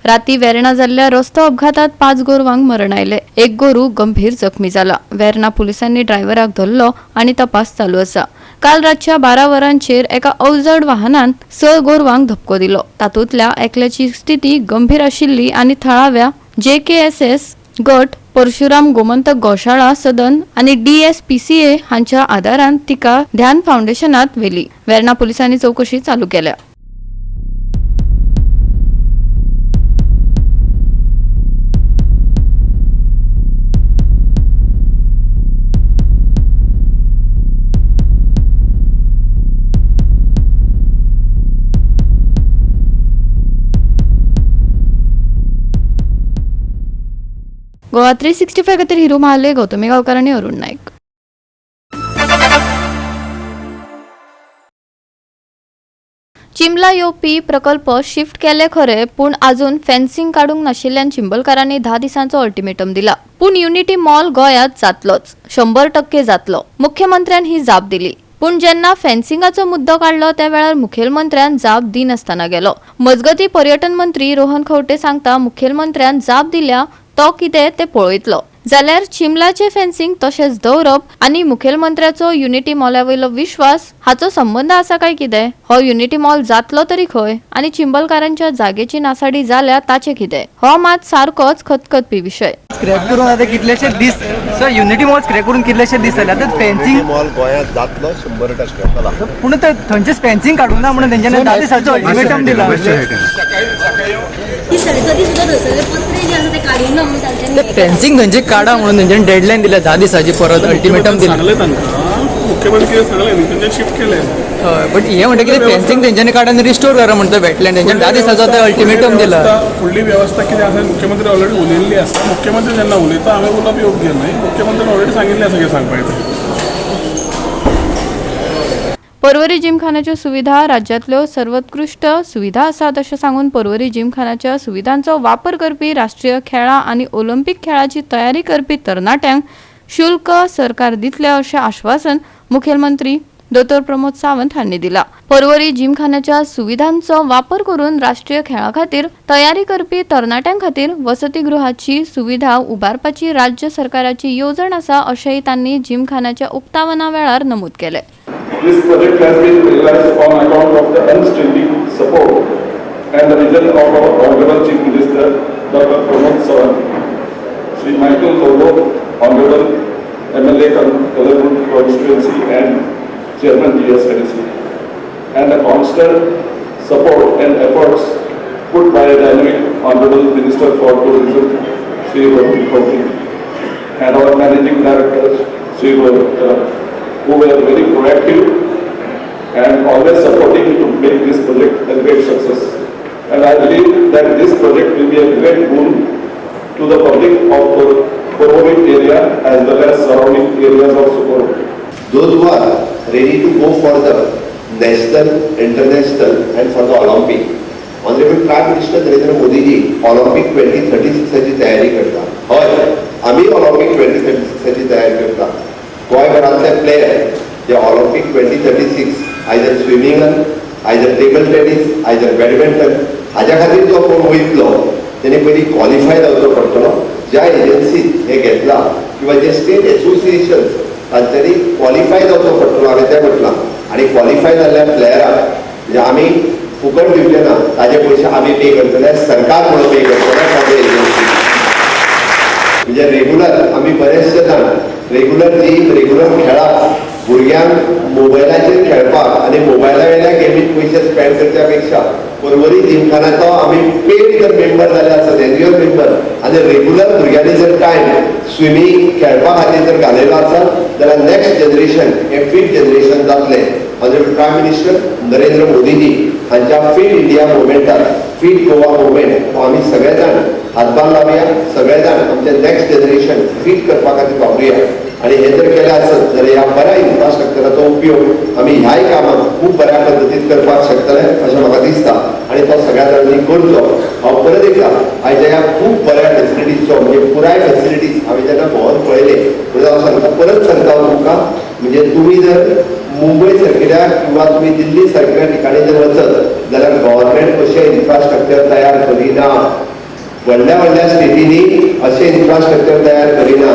राती वेर्णा जाल्ल्या रस्तो अपघातात 5 गोरवांक मरण आयले। एक गोरू गंभीर जखमी जाला। वेर्णा पुलिसांनी ड्रायव्हराक धरलो आणि तपास चालू आसा। काल रातच्या 12 वरांचेर एका अवजड वाहनान 6 गोरवांक धपको दिलो। तातूंतल्या एकल्याची स्थिती गंभीर आशिल्ली आणि थळाव्या JKSS गट परशुराम गोमंतक गोशाळा सदन आणि DSPCA हांच्या आदारान तिका ध्यान फाउंडेशनात व्हेली। वेर्णा पुलिसांनी चौकशी चालू केल्या। गोवा 365 खातीर हिरू महाले, गौतमी गांवकार आनी अरुण नायक। चिंबला येवपी प्रकल्प शिफ्ट केले खरे, पूण अजून फेन्सिंग काडूंक नाशिल्ल्यान चिंबलकारांनी 10 दिसांचो अल्टिमेटम दिला। पूण युनिटी मॉल गोंयांत जातलोच, 100% जातलो। मुख्यमंत्र्यान ही जाप दिली। पूण जेन्ना फेन्सिंगाचो मुद्दो काढलो त्या वेळार मुखेलमंत्र्यान जाप दिनासतना गेलो। मजगती पर्यटन मंत्री रोहन खंवटे सांगता मुखेलमंत्र्यान जाप दिल्या तो कितें ते पळयतलो जाल्यार चिंबलाचे फेन्सिंग तशेंच दवरप आणि मुखेलमंत्र्याचो युनिटी मॉलावयलो विश्वास हाचो संबंध आसा काय कितें? हो युनिटी मॉल जातलो तरी खंय आणि चिंबलकारांच्या जागेची नासाडी जाल्या ताचे कितें? हो मात सारकोच खतखतपी विषय। स्क्रॅप करून आता कितलेशे दीस सो युनिटी मॉल स्क्रॅप करून कितलेशे दीस जाले। आता फेन्सिंग मॉल गोंयांत जातलो 100% जाला। पूण ते थंयचे फेन्सिंग काडूंक ना म्हणून तेंच्यानी 10 दिसांचो अल्टिमेटम दिला। फेन्सिंग थंयचे काडा म्हणून तेंच्यानी डेडलायन दिल्या 10 दिसांची परत अल्टिमेटम दिला। मुख्यमंत्री सांगले तेंच्यानी शिफ्ट केले। हय बट हे म्हणटा की फेन्सिंग तेंच्यानी काडून रिस्टोर करा म्हणटा वेटलँड तेंच्यानी 10 दिसांचो ते अल्टिमेटम दिला। फुडली व्यवस्था कितें आसा मुख्यमंत्री ऑलरेडी उलयल्ली आसा। मुख्यमंत्री जेन्ना उलयता हांवें उलोवप योग्य न्हय। मुख्यमंत्र्यान ऑलरेडी सांगिल्लें आसा कितें सांगपाक। पर्वरी जिमखान्याच्यो सुविधा राज्यातल्यो सर्वोत्कृष्ट सुविधा आसात अशें सांगून पर्वरी जिमखान्याच्या सुविधांचो वापर करपी राष्ट्रीय खेळां आनी ऑलिंपिक खेळाची तयारी करपी तरणाट्यांक शुल्क सरकार दितले अशें आश्वासन मुखेलमंत्री डॉ. प्रमोद सावंत हांणी दिला। पर्वरी जिमखान्याच्या सुविधांचो वापर करून राष्ट्रीय खेळां खातीर तयारी करपी तरणाट्यां खातीर वसतिगृहाची सुविधा उबारपाची राज्य सरकाराची येवजण आसा अशेंय तांणी जिमखान्याच्या उक्तावणा वेळार नमूद केलें। This project has been realized on account of the unstanding support and the vision of our Honorable Chief Minister Dr. Pramod Sawant, Sri Michael Lobo, Honorable MLA Colorwood Constituency and Chairman GSRC, and the constant support and efforts put by dynamic Honorable Minister for Tourism Sri Rohit Khawte and our Managing Director Sri who were very proactive and always supporting to make this project a great success. And I believe that this project will be a great boon to the public of the Porvorim area as well as surrounding areas of Suporvo. Those who are ready to go for the national, international and for the Olympic. Honorable Prime Minister Narendra Modi ji Olympic 2036 ची तयारी करता। हय आम्ही Olympic 2036 ची तयारी करता। गोंयभरांतले player जे ऑलिंपिक 2036 आयदर स्विमिंगान, either table tennis, either badminton हाज्या खातीर जो कोण वयतलो तेणे पयलीं क्वॉलिफाय जावचो पडटलो। ज्या एजन्सीन हे घेतला किंवा जे स्टेट एसोसिएशन तांच्यांनी क्वॉलिफाय जावचो पडटलो हांवें तें म्हटलां। आनी क्वॉलिफाय जाल्ल्या प्लेयराक म्हणजे आमी फुकट दिवचे ना, ताजे पयशे आमी पे करतले, सरकार म्हणून पे करतले एजन्सी। म्हणजे रेग्युलर आमी बरेचशे जाण रेग्युलर खेळाक भुरग्यांक मोबायलाचेर खेळपाक आनी मोबायला वयल्या गेमीत पयशे स्पेंड करच्या पेक्षा पर्वरी जिमखान्याचो आमी पेड जर मेंबर जाले आसत, एन्युअल मेंबर आनी रेग्युलर भुरग्यांनी जर टायम स्विमींग खेळपा खातीर जर घालयलो आसत जाल्यार नेक्स्ट जनरेशन हे फिट जनरेशन जातलें। Honourable prime minister Narendra Modi ji हांच्या फिट इंडिया मुवमेंटाक, फिट गोवा मुवमेंट आमी सगळे जाण हातभार लावया, सगळे जाण आमचे नेक्स्ट जनरेशन फिट करपा खातीर वापरुया। आणि हे जर केलें आसत जाल्यार ह्या बऱ्या इन्फ्रास्ट्रक्चराचो उपयोग आमी ह्याय कामाक खूब बऱ्या पद्दतीन करपाक शकतले अशें म्हाका दिसता आणि तो सगळ्या जाणांनी करचो। हांव परत एकदा आयच्या ह्या खूब बऱ्या फॅसिलिटीजचो म्हणजे पुराय फॅसिलिटीज हांवें जेन्ना भोंवून पळयले म्हणून हांव सांगता, परत सांगता हांव तुमकां, म्हणजे तुमी जर मुंबय सारकिल्या किंवा तुम्ही दिल्ली सारकिल्या ठिकाणी जर वचत जाल्यार गव्हर्नमेंट कशें इन्फ्रास्ट्रक्चर तयार करिना व्हडल्या व्हडल्या स्टेटींनी असे इन्फ्रास्ट्रक्चर तयार करिना,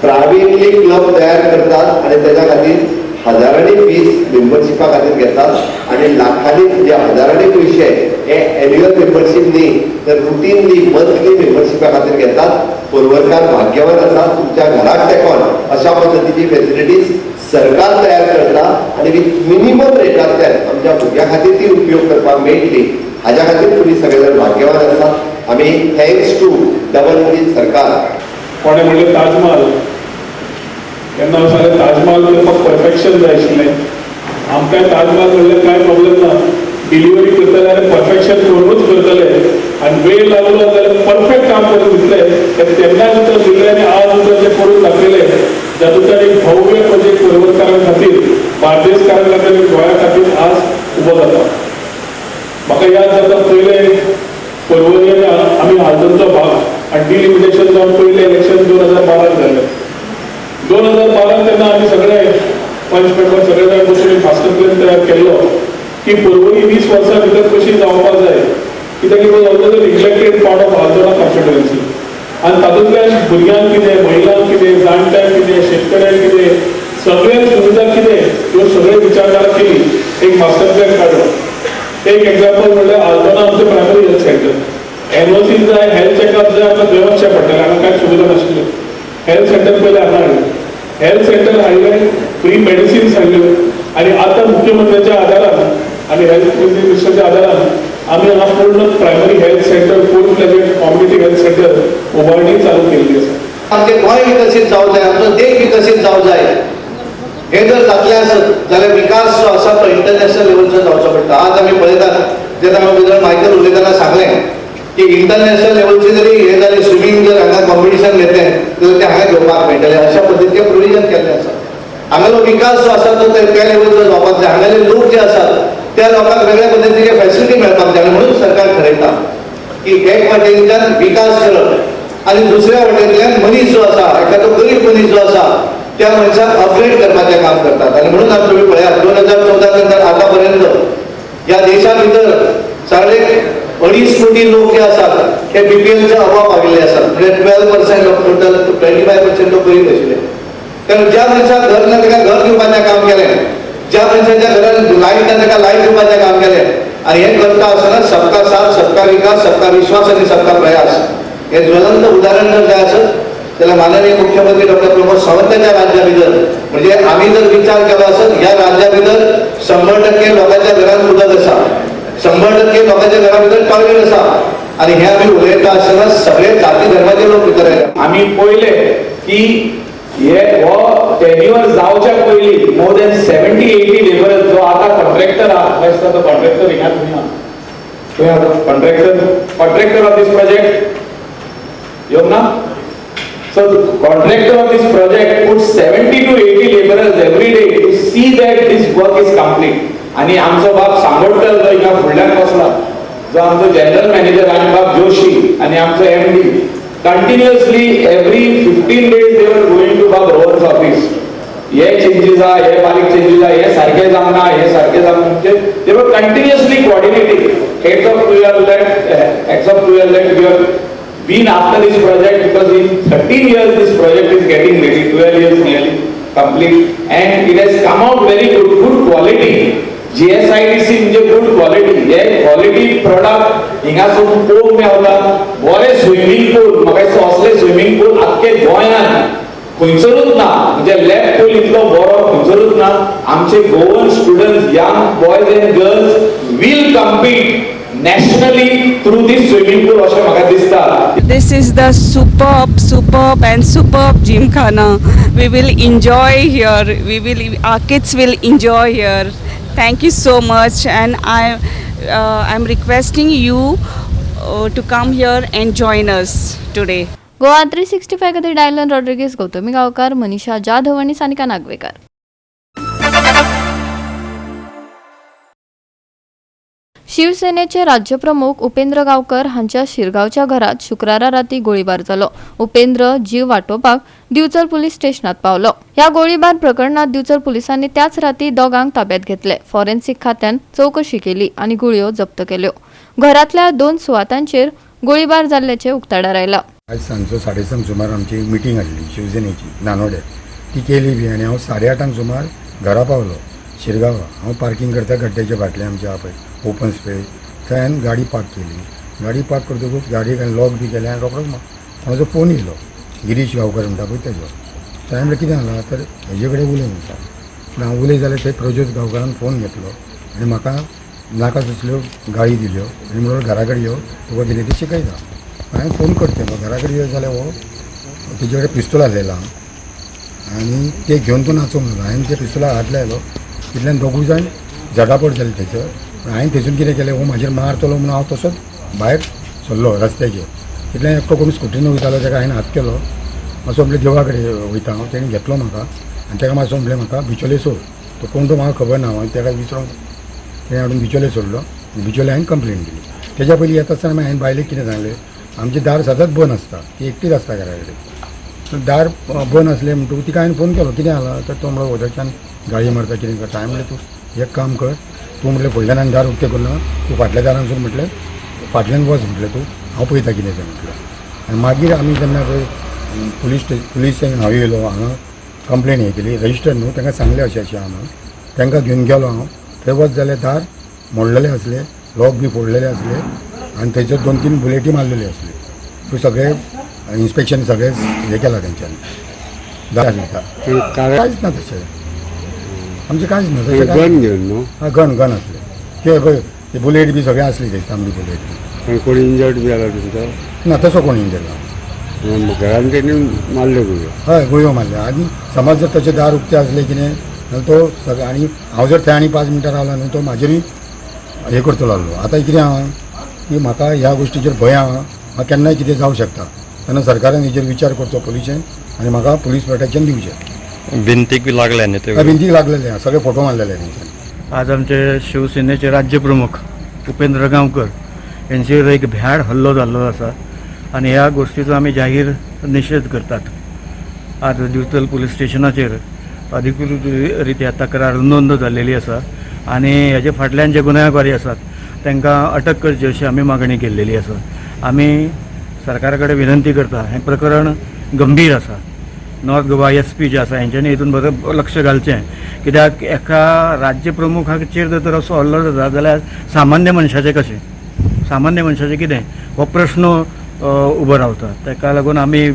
प्रायवेटली क्लब तयार करतात आणि त्याच्या खातीर हजारांनी फीस मेंबरशिपा खातीर घेतात आणि लाखांनी म्हणजे हजारांनी पयशे हे एन्युअल मेंबरशीप न्ही तर रुटीनली मंथली मेंबरशिपा खातीर घेतात. पर्वरकार भाग्यवान आसा, तुमच्या घराक तेकोन अशा पद्दतीची फॅसिलिटीज सरकार तयार करता आणि विथ मिनिमम रेटांतल्यान आमच्या भुरग्यां खातीर ती उपयोग करपाक मेळटली. हाज्या खातीर तुमी सगळे जाण भाग्यवान आसात. आमी थँक्स टू डबल इंजीन सरकार. कोणे म्हणले ताजमहल, तेन्ना हांव सांगलें ताजमहल करपाक परफेक्शन जाय आशिल्लें. आमकां ताजमहल म्हणल्यार कांय प्रॉब्लेम ना, डिलिव्हरी करतले जाल्यार परफेक्शन करूनच करतले आनी वेळ लागलो जाल्यार परफेक्ट काम करून दितले. तेन्ना उतर दिले आनी आज उतर ते करून दाखयले. जातूंतल्यान एक भव्य प्रोजेक्ट पर्वतकारां खातीर, बार्देसकारां खातीर, गोंया खातीर आज उबो जाता. म्हाका याद जाता पयले पर्वरी आमी हालदोनचो भाग आनी डिलिमिटेशन जावन पयलें इलेक्शन 2012 जालें. 2012 तेन्ना आमी सगळे पंच पेपर सगळे जाण बसून मास्टर प्लॅन तयार केल्लो की पर्वरी 20 वर्सां भितर कशी जावपाक जाय, कित्याक it was also the reflected part of Haldona constituency. आनी तातूंतल्यान भुरग्यांक कितें, महिलांक कितें, जाणट्यांक कितें, शेतकऱ्यांक कितें, सगळे सुविधा कितें ह्यो सगळे विचारधारा केली, एक मास्टर प्लॅन काडलो. एक एग्जाम्पल म्हणल्यार हालदोना आमचें प्रायमरी हेल्थ सेंटर, एनओसी जाय, हेल्थ चॅकअप जाय, आमकां थंय वचचें पडटलें, हांगा कांय सुविधा नाशिल्ल्यो. हेल्थ सेंटर पयलें हांगा हाडलें, हेल्थ सेंटर हाडलें, फ्री मेडिसिन्स हाडल्यो आनी आतां मुख्यमंत्र्याच्या आदारान आनी हेल्थ मिनिस्टराच्या आदारान आमी हांगा पूर्ण प्रायमरी हेल्थ सेंटर, फूल फ्लेजेड कम्युनिटी हेल्थ सेंटर उभारणी चालू केल्ली आसा. आमचें गोंय विकसीत जावं जाय, आमचो देश विकसीत जावं जाय. हे जर जातलें आसत जाल्यार विकास जो आसा तो इंटरनॅशनल लेवलचो जावचो पडटा. आज आमी पळयतात जेन्ना हांव मायकल उलयतना सांगलें की इंटरनॅशनल लेवलची जरी हे जालें, स्विमींग जर हांगा कॉम्पिटिशन घेतलें जाल्यार ते हांगा घेवपाक मेळटलें. अशा पद्दतीचें प्रोविजन केल्लें आसा. हांगालो विकास जो आसा तो त्या लेवलचो जावपाक जाय. हांगाले लोक जे आसात त्या लोकांक वेगळ्या पद्दतीचे फॅसिलिटी मेळपाक जाय. म्हणून सरकार थारायता की एक वाटेंतल्यान विकास करप आनी दुसऱ्या वाटेंतल्यान मनीस जो आसा, एखादो गरीब मनीस जो आसा त्या मनशाक अपग्रेड करपाचें काम करतात. आणि म्हणून आज तुम्ही पळयात 2014 नंतर आता पर्यंत या देशा भितर 2.5 कोटी लोक जे आसात हे बीपीएलच्या अभाव पाविल्ले आसात. म्हणजे 12% ऑफ टोटल 25% लोक गरीब आशिल्ले. कारण ज्या मनशाक घर ना ताका घर दिवपाचें काम केलें, ज्या मनशाच्या घरान लायट ना ताका लायट दिवपाचें काम केलें. आणि हे करता आसतना सबका साथ, सबका विकास, सबका विश्वास आणि सबका प्रयास हे ज्वलंत उदाहरण जर जाय आसत जाल्यार माननीय मुख्यमंत्री डॉक्टर प्रमोद सावंतांच्या राज्या भितर, म्हणजे आम्ही जर विचार केला असत ह्या राज्या भितर 100% लोकांच्या घरात उदक आसा, 100% लोकांच्या घरा भितर टॉयलेट आसा. आणि हे आम्ही उलयता आसतना सगळे जाती धर्माचे लोक भितर आयले. आम्ही पळयले की हे हो टेन्युअर जावच्या पयलीं मोर दॅन 70-80 लेबरर्स जो आता कॉन्ट्रॅक्टर आसा, तो कॉन्ट्रॅक्टर हिंगा कॉन्ट्रॅक्टर ऑफ दिस प्रोजेक्ट येवंक ना. So the contractor of this project puts 70 to 80 laborers every day to see that this work is complete. आणि आमचो बाप सांगोडकर जो हिंगा फुडल्यान बसला, जो आमचो जनरल मॅनेजर आणि बाप जोशी आणि आमचो MD, continuously every 15 days they were going to बाप रोहन्स ऑफिस. हे चेंजीस आहा, हे बारीक चेंजीस आहा, हे सारखे जावना, हे सारखे जावना, म्हणजे they were continuously coordinating. Heads of UL that we have been after this project because in 13 years this project is getting ready, 12 years nearly complete, and it has come out very good quality. GSIDC म्हणजे good quality. हे quality product हिंगासून पोवंक Mewat. बरे swimming पूल, म्हाका दिसता असले swimming पूल आख्खे गोंयांत खंयसरूच ना, म्हणजे लॅब पूल इतलो बरो खंयसरूच ना. आमचे Goan students, young boys end girls will compete nationally through this swimming pool अशें म्हाका दिसता. This is the superb and superb gymkhana. We will enjoy here. Our kids will enjoy here. Thank you so much, and I'm requesting you to come here and join us today. Goa 365 खातीर Dylan Rodrigues, Gautami गांवकार, मनीषा जाधव आणि सानिका नागवेकर. शिवसेनेचे राज्यप्रमुख उपेंद्र गावकर हांच्या शिरगांवच्या घरात शुक्रारा राती गोळीबार जालो. उपेंद्र जीव वाटोवपाक दिवचल पुलीस स्टेशनात पावलो. ह्या गोळीबार प्रकरणात दिवचल पुलिसांनी त्याच राती दोगांक ताब्यात घेतले. फॉरेन्सिक खात्यान चौकशी केली आणि गुळयो जप्त केल्यो. घरातल्या 2 सुवातांचेर गोळीबार जाल्ल्याचे उक्ताडार आयला. आज सांजचो 7:30 सुमार आमची मिटींग आसली शिवसेनेची नानोड्यार. ती केली बी आनी हांव 8:30 सुमार घरा पावलो शिरगांवा. हांव पार्किंग करता गड्ड्याचे फाटले आमचे आहा पळय ओपन स्पेस थंय गाडी पार्क केली. गाडी पार्क करतकूच गाडयेक लॉक बी केलें आनी रोखडोच कोणाचो फोन येयलो गिरीश गांवकर म्हणटा पळय तेजो. थंय म्हणलें कितें जालां तर हेजे कडेन उलय म्हणटा. हांव उलय जाल्यार थंय प्रज्योत गांवकारान फोन घेतलो आनी म्हाका नाका तसल्यो गाळी दिल्यो आनी म्हणून घरा कडेन यो तुका कितें तें शिकयता. हांवें फोन कट केलो घरा कडेन यो जाल्यार हो तेजे कडेन पिस्तूल आसलेलो आनी ते घेवन तूं नाचूंक लागलो. हांवें ते पिस्तूलाक हात लायलो तितल्यान दोगूय जाण झटापट जाली थंयसर. हांवें थंयसून कितें केलें हो म्हाजेर मारतलो म्हणून हांव तसोच भायर सरलो रस्त्याचेर. तितल्यान एकटो कोण स्कुटीन वयतालो ताका हांवें हात केलो मातसो म्हणलें देवा कडेन वयता हांव. तेणें घेतलो म्हाका आनी ताका मातसो म्हणलें म्हाका बिचोले सोड. तो कोण तो म्हाका खबर ना. हांवें ताका विचारून तेणें हाडून बिचोले सोडलो आनी बिचोले हांवें कंप्लेन दिली. तेज्या पयलीं येता आसतना हांवें बायलेक कितें सांगलें आमचें दार सदांच बंद आसता ती एकटीच आसता घरा कडेन. दार बंद आसलें म्हणटकूच तिका हांवें फोन केलो कितें जालां तर तो म्हणलो वदच्यान गाळी मारता कितें करता. हांवें म्हणलें तूं एक काम कर तूं म्हणलें फुडल्यान आनी दार उक्तें करना तूं फाटल्या दारांसून म्हटलें फाटल्यान वच म्हटलें तूं हांव पळयता कितें तें म्हटलें. आनी मागीर आमी जेन्ना पळय पुलीस हांव येयलो हांगा कंप्लेन हें केली रजिस्टर न्हू तांकां सांगलें अशें अशें आहा म्हणून. तांकां घेवन गेलो हांव थंय वच जाल्यार दार मोडलेले आसले लॉक बी फोडलेले आसले आनी थंयसर 2-3 बुलेटी मारलेली आसली. सो सगळे इन्स्पेक्शन सगळें हें केलां तेंच्यांनी दार कांयच ना तशें आमचें कांयच ना तशें गन घेवन न्हू गन आसलें ते पळय ते बुलेट बी सगळें आसली थंय तांबडी बुलेट बी. कोण इंजर्ड बी जाला तुमचो ना तसो कोण इंजर्ड ना. घरान तेणी मारले गुयो हय गुयो मारले. आनी समज जर तशें दार उक्तें आसलें कितें जाल्यार तो सगळें आनी हांव जर थंय आनी 5 मिनटां रावला न्हू तो म्हाजेरूय हें करतलो आसलो. आतां कितें आहा की म्हाका ह्या गोश्टीचेर भंय आहा म्हाका केन्नाय कितें जावं शकता तेन्ना सरकारान हेजेर विचार करचो पुलिशेन आनी म्हाका पुलीस प्रोटेक्शन दिवचें. भिंतीक बी लागले न्ही ते भिंतीक लागलेले आहा सगळे फोटो मारलेले तेंच्यानी. आज आमचे शिवसेनेचे राज्य प्रमुख उपेंद्र गांवकर यांचेर एक भ्याड हल्लो जाल्लो आसा आनी ह्या गोश्टीचो आमी जाहीर निशेध करतात. आज दिवचल पुलीस स्टेशनाचेर अधिकृत रित्या तक्रार नोंद जाल्लेली आसा आनी हेजे फाटल्यान जे गुन्हेगारी आसात तांकां अटक करची अशी आमी मागणी केल्लेली आसा. आमी सरकारा कडेन विनंती करता हें प्रकरण गंभीर आसा. नॉर्थ गोवा SP जे आसा हेंच्यांनी हितून बरें लक्ष घालचें कित्याक एका राज्य प्रमुखाचेर जर असो हल्लो जाता जाल्यार सामान्य मनशाचें कशें सामान्य मनशाचें कितें हो प्रश्न उबो रावता. ताका लागून आमी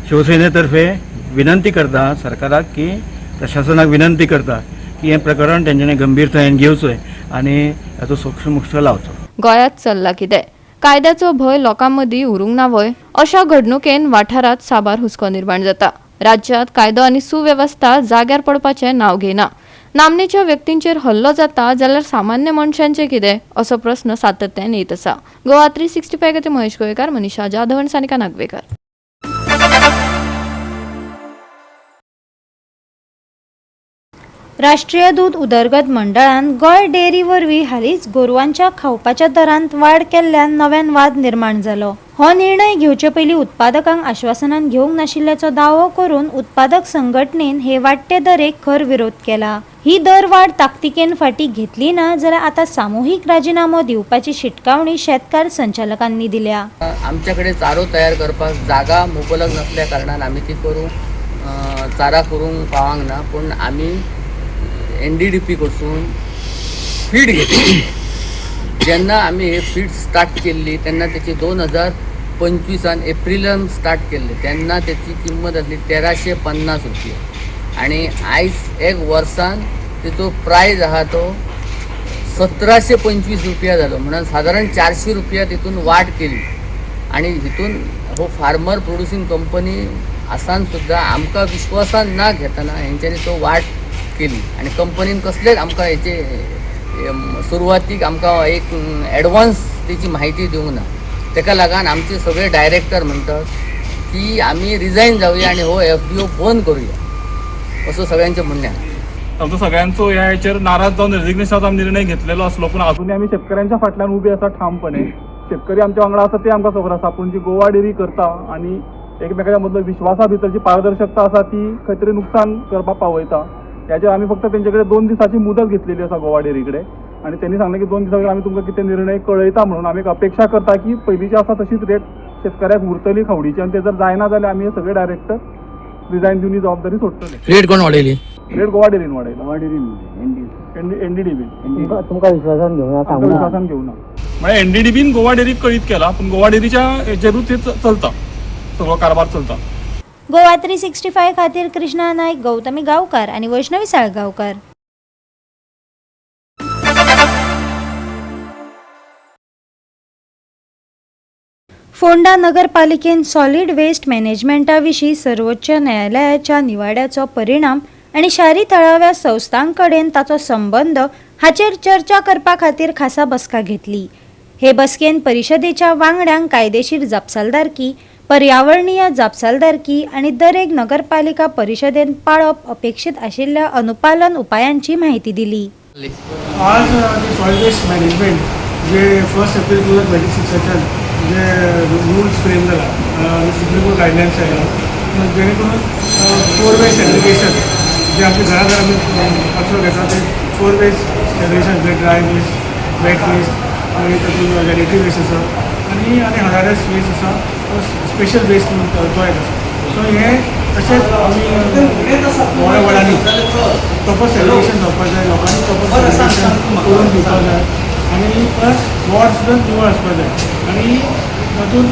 शिवसेने तर्फे विनंती करता सरकाराक की प्रशासनाक विनंती करता की हें प्रकरण तेंच्यांनी गंभीरतायेन घेवचें आनी हाचो सोक्ष लावचो. गोंयांत चल्ला कितें कायद्याचो भंय लोकां मदीं उरूंक ना वय अशा घडणुकेन वाठारांत साबार हुस्को निर्माण जाता. राज्यांत कायदो आनी सुवेवस्था जाग्यार पडपाचें नांव घेयना. नामनेच्या व्यक्तींचेर हल्लो जाता जाल्यार सामान्य मनशांचें कितें असो प्रस्न सातत्यान येत आसा. गोवा 365 खातीर महेश गोयेकार, मनीषा जाधव आनी सानिका नागवेकर. राष्ट्रीय दूध उदरगत मंडळान गोंय डेअरी वरवीं हालींच गोरवांच्या खावपाच्या दरांत वाड केल्ल्यान नव्यान वाद निर्माण जालो. हो निर्णय घेवचे पयलीं उत्पादकांक आश्वासनान घेवंक नाशिल्ल्याचो दावो करून उत्पादक संघटनेन हे वाडटे दरेक खर विरोध केला. ही दर वाड ताकतिकेन फाटी घेतली ना जाल्यार आतां सामुहीक राजिनामो दिवपाची शिटकावणी शेतकार संचालकांनी दिल्या. आमच्याकडे चारो तयार करपाक जागा मुबलक नसल्या कारणान आमी ती करूंक चारा करूंक पावंक ना. पूण आमी NDDP कडसून फीड घेतली. जेन्ना आमी हे फीड स्टार्ट केल्ली तेन्ना तेची 2025 एप्रिलान स्टार्ट केल्ली तेन्ना तेची किंमत आसली 1350 रुपया आनी आयज एक वर्सान तेचो प्रायस आहा तो 1725 रुपया जालो. म्हणून सादारण 400 रुपया तितून वाड केली. आनी हितून हो फार्मर प्रोड्युसींग कंपनी आसान सुद्दां आमकां विश्वासान ना घेतना हेंच्यांनी तो वाड केली. आनी कंपनीन कसलेच आमकां हेचे सुरवातीक आमकां एक एडवान्स तेची म्हायती दिवंक ना. ताका लागून आमचे सगळे डायरेक्टर म्हणटात की आमी रिजायन जावया आनी हो FDO बंद करूया असो सगळ्यांचें म्हणणें आसा. आमचो सगळ्यांचो ह्या हेचेर नाराज जावन रेजिग्नेशनाचो निर्णय घेतलेलो आसलो पूण अजूनय आमी शेतकऱ्यांच्या फाटल्यान उबे आसा ठामपणे. शेतकरी आमच्या वांगडा आसा ते आमकां खबर आसा पूण जी गोवा डेअरी करता आनी एकमेकाच्या मदलो विश्वासा भितर जी पारदर्शकता आसा ती खंय तरी नुकसान करपाक पावयता. ह्याचेर आमी फक्त तेंचे कडेन 2 दिसाची मुदत घेतलेली आसा गोवा डेअरी कडेन आणि त्यांनी सांगले की 2 दिसा भितर आमी तुमकां कितें निर्णय कळयता म्हणून आमी एक अपेक्षा करता की पयलींची आसा तशीच रेट शेतकऱ्याक उरतली खावडीची आनी ते जर जायना जाल्यार आमी सगळे डायरेक्ट रिजायन दिवन ही जबाबदारी सोडटले. रेट कोण वाडयली? रेट गोवा डेरीन वाडयला. एनडीडीबीन तुमकां विश्वासान घेवना विश्वासान घेवना म्हणजे एनडीडीबीन गोवा डेरीक कळीत केला पूण गोवा डेरीच्या हेचेरूच चलता सगळो कारभार चलता. गोवा 365 खातीर कृष्णा नायक, गौतमी गांवकार आणि वैष्णवी साळगांवकार. फोंडा नगरपालिकेन सॉलिड वेस्ट मॅनेजमेंटा विशीं सर्वोच्च न्यायालयाच्या निवाड्याचो परिणाम आनी शारी थळाव्या संस्थां कडेन ताचो संबंद हाचेर चर्चा करपा खातीर खासा बसका घेतली. हे बसकेन परिशदेच्या वांगड्यांक कायदेशीर जापसालदारकी, पर्यावरणीय जापसालदारकी आनी दरेक नगरपालिका परिशदेन पाळप अपेक्षीत आशिल्ल्या अनुपालन उपायांची माहिती दिली. आज सॉइल वेस्ट मॅनेजमेंट जे 1 एप्रिल 2026 जे रूल्स फ्रेम जाला, सुप्रीम कोर्ट गायडलायन्स आयला जेणे करून 4 वे सेग्रिगेशन जे आमच्या घराघरांनी कचरो घेता ते 4 वे सेग्रिगेशन, जे ड्राय वेस्ट, वेट वेस्ट, मागीर तातूंत जेनेटिक वेस्ट आसा आनी हजारस वेस्ट आसा, स्पेशल वेस्ट म्हणून तो एक आसा. सो हे तशेंच आमी व्हडा व्हडांनी प्रॉपर सेग्रिगेशन जावपाक जाय, लोकांनी प्रॉपर सेग्रिगेशन करून दिवपाक जाय आनी प्लस वॉर्ड सुद्दां निवळ आसपाक जाय आनी तातूंत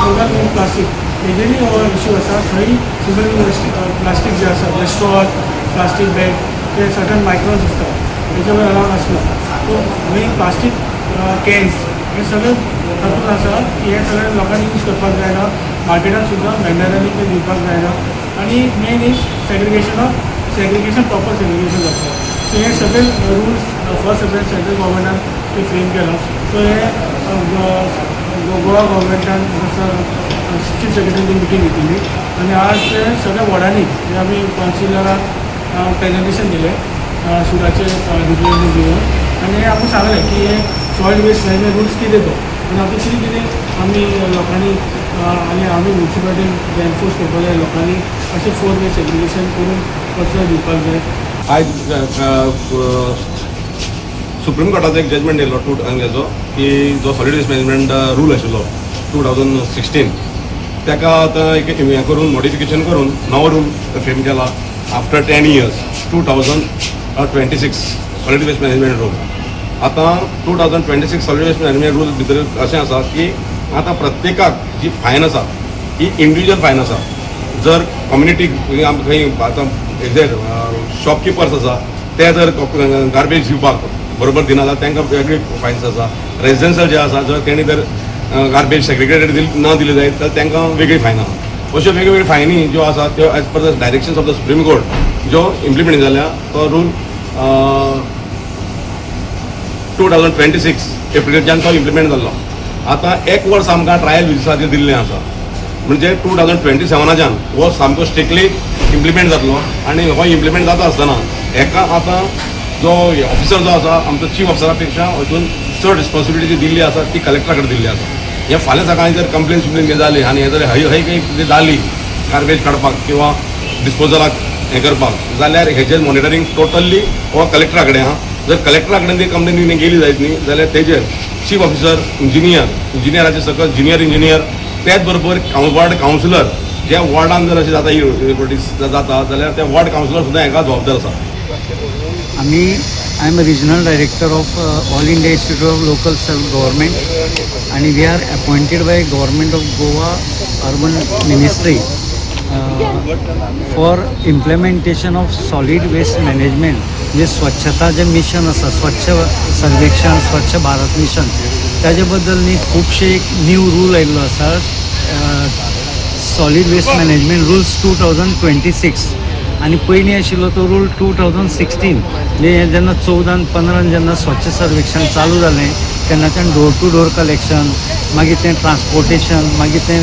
सिंगल यूज प्लास्टीक हेजेरूय हो इश्यू आसा. थंय सिंगल यूज प्लास्टीक जे आसा, स्ट्रॉज, प्लास्टीक बॅग ते सर्टन मायक्रॉन्स आसता तेचे वयर अलावड आसना. सो मेन प्लास्टीक कॅन्स हे सगळे तातूंत आसा की हे सगळे लोकांनी यूज करपाक जायना, मार्केटान सुद्दां वेंडरांनी ते दिवपाक जायना आनी main is segregation proper segregation जावपाक. सो हे सगळे रुल्स 1 एप्रिल सेंट्रल गव्हर्मेंटान ते फ्रेम केला. सो हे गोवा गव्हर्मेंटान चीफ सेक्रेटरी मिटींग घेतिल्ली आनी आज ते सगळ्या वॉर्डांनी जे आमी कावन्सिलराक प्रेजेंटेशन दिलें सुडाचे रिप्रेझेंटेटिव्ह दिवन आनी आमकां सांगलें की हे सॉइल वेस्ट मॅनेजमेंट रुल्स कितें तो आनी आतां कितें आमी लोकांनी आनी आमी म्युन्सिपालिटीन एनफोर्स करपाक जाय, लोकांनी अशें 4 वे सेग्रिगेशन करून कचरो दिवपाक जाय. आयज सुप्रीम कोर्टाचो एक जजमेंट येयलो हेजो की जो सॉलिड वेस्ट मॅनेजमेंट रूल आशिल्लो 2016 ताका आतां एक हें करून मॉडिफिकेशन करून नवो रूल फ्रेम केला after 10 years 2026 solid waste management rule. आतां 2026 सॉलिड वेस्ट मॅनेजमेंट रूल भितर अशें आसा की आतां प्रत्येकाक जी फायन आसा ही इंडिविज्युअल फायन आसा. जर कम्युनिटीक आमकां खंय आतां एक्झॅक्ट शॉपकिपर्स आसा ते जर गार्बेज दिवपाक बरोबर दिना जाल्यार तांकां वेगळी फायन्स आसा. रेजिडेन्शियल जे आसा जर तेणी जर गार्बेज सेग्रिगेटेड ना दिले जायत जाल्यार तांकां वेगळी फायन आसा. अश्यो वेगवेगळ्यो फायनी ज्यो आसा त्यो as per the directions of the supreme court ज्यो इम्प्लिमेंट जाल्या तो रूल 2026 एप्रिलच्यान तो इम्प्लिमेंट जाल्लो. आतां 1 वर्स आमकां ट्रायल बेजिसाचेर दिल्लें आसा म्हणजे 2027च्यान हो सामको स्ट्रिक्टली इम्प्लिमेंट जातलो आनी हो इम्प्लिमेंट जाता आसतना हेका आतां जो ऑफिसर जो आसा आमचो चीफ ऑफिसरा पेक्षा हातून चड रिस्पॉन्सिबिलिटी दिल्ली आसा ती कलेक्टरा कडेन दिल्ली आसा. हे फाल्यां सकाळीं जर कंप्लेन सुप्लेन जाली आनी हे जर हय काही कितें जाली गार्बेज काडपाक किंवा डिस्पोजलाक हें करपाक जाल्यार हेजेर मॉनिटरींग टोटल्ली हो कलेक्टरा कडेन आहा. जर कलेक्टरा कडेन ती कंप्लेन गेली जायत न्ही जाल्यार तेजेर चीफ ऑफिसर, इंजिनियराचे सकयल ज्युनियर इंजिनियर, त्याच बरोबर वॉर्ड कावन्सिलर ज्या वॉर्डान जर अशें जाता जाल्यार त्या वॉर्ड कावन्सिलर सुद्दां हेका जबाबदार आसा. I am a regional director of All India Institute of Local Self-Government and we are appointed by Government of Goa Urban Ministry for implementation of solid waste management. जे स्वच्छता जे मिशन आसा, स्वच्छ सर्वेक्षण, स्वच्छ भारत मिशन, ताजे बद्दल न्ही खुबशे एक न्यू रूल आयिल्लो आसा, सॉलिड वेस्ट मॅनेजमेंट रुल्स 2026 आणि पयलीं आशिल्लो तो रूल 2016. म्हणजे जेन्ना 14 आणि 15 जेन्ना स्वच्छ सर्वेक्षण चालू जालें तेन्नाच्यान डोर टू डोर कलेक्शन, मागीर तें ट्रान्सपोर्टेशन, मागीर तें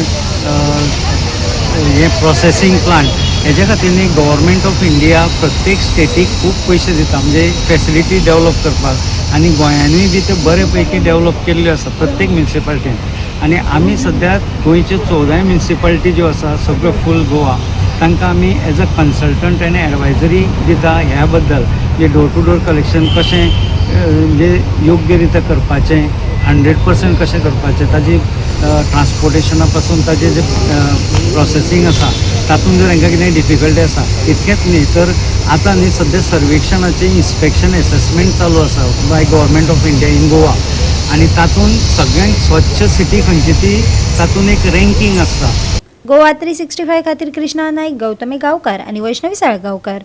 हें प्रोसेसींग प्लांट, हेजे खातीर न्ही गव्हर्मेंट ऑफ इंडिया प्रत्येक स्टेटीक खूब पयशे दिता म्हणजे फेसिलिटी डेवलप करपाक आनी गोंयांनूय बी ते बरे पैकी डेवलप केल्ल्यो आसा प्रत्येक म्युन्सिपालिटीन. आनी आमी सद्याक गोंयच्यो 14 म्युन्सिपालिटी ज्यो आसा सगळ्यो फूल गोवा तांकां आमी एज अ कन्सल्टंट आनी एडवायजरी दिता ह्या बद्दल जे डोर टू डोर कलेक्शन कशें म्हणजे योग्य रित्या करपाचें 100% कशें करपाचें ताजी ट्रान्सपोर्टेशना पासून ताजें जे प्रोसेसींग आसा तातूंत जर हांकां कितें डिफिकल्टी आसा इतकेंच न्ही तर आतां न्ही सद्या सर्वेक्षणाचें इन्स्पेक्शन एसेसमेंट चालू आसा by government of India in Goa आनी तातूंत सगळ्यांत स्वच्छ सिटी खंयची ती तातूंत एक रँकींग आसता. गोवा 365 खातीर कृष्णा नाईक, गौतमी गांवकार आनी वैष्णवी साळगांवकार.